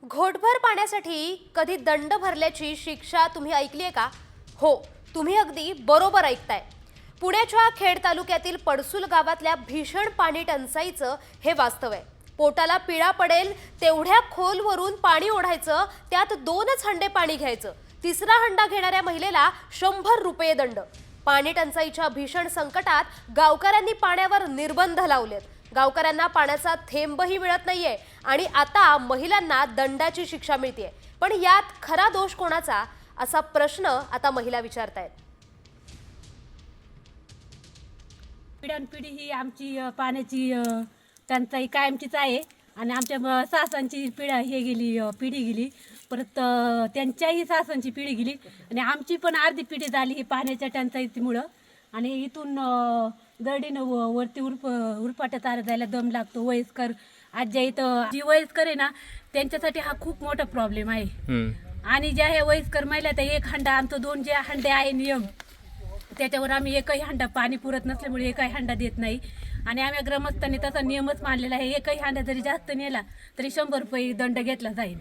घोटभर पाण्यासाठी कधी दंड भरल्याची शिक्षा तुम्ही ऐकली आहे का? हो, तुम्ही अगदी बरोबर ऐकताय. पुण्याच्या खेड तालुक्यातील पडसूल गावातल्या भीषण पाणी टंचाईचं हे वास्तव आहे. पोटाला पिळा पडेल तेवढ्या खोलवरून पाणी ओढायचं, त्यात 2च हंडे पाणी घ्यायचं. तिसरा हंडा घेणाऱ्या महिलेला 100 रुपये दंड. पाणी टंचाईच्या भीषण संकटात गावकऱ्यांनी पाण्यावर निर्बंध लावलेत. गावकऱ्यांना पाण्याचा थेंबही मिळत नाहीये आणि आता महिलांना दंडाची शिक्षा मिळते. पण यात खरा दोष कोणाचा, असा प्रश्न आता महिला विचारतायत. पिढ्यानपिढी ही आमची पाण्याची टंचाई कायमचीच आहे आणि आमच्या सासांची पिढी गेली, परत त्यांच्याही सासांची पिढी गेली आणि आमची पण अर्धी पिढी झाली ही पाण्याच्या टंचाईमुळं. आणि इथून गरडीनं वरती उरपाट्यात आलं जायला दम लागतो. वयस्कर आज्या इथं जी वयस्कर आहे ना, त्यांच्यासाठी हा खूप मोठा प्रॉब्लेम आहे. आणि ज्या ह्या वयस्कर महिला त्या एक हंडा, आमचं 2 जे हंडे आहे नियम, त्याच्यावर आम्ही एकही हंडा, पाणी पुरत नसल्यामुळे एकही हंडा देत नाही. आणि आम्ही ग्रामस्थांनी तसा नियमच मानलेला आहे, एकही हंडा जरी जास्त नेला तरी 100 रुपये दंड घेतला जाईल.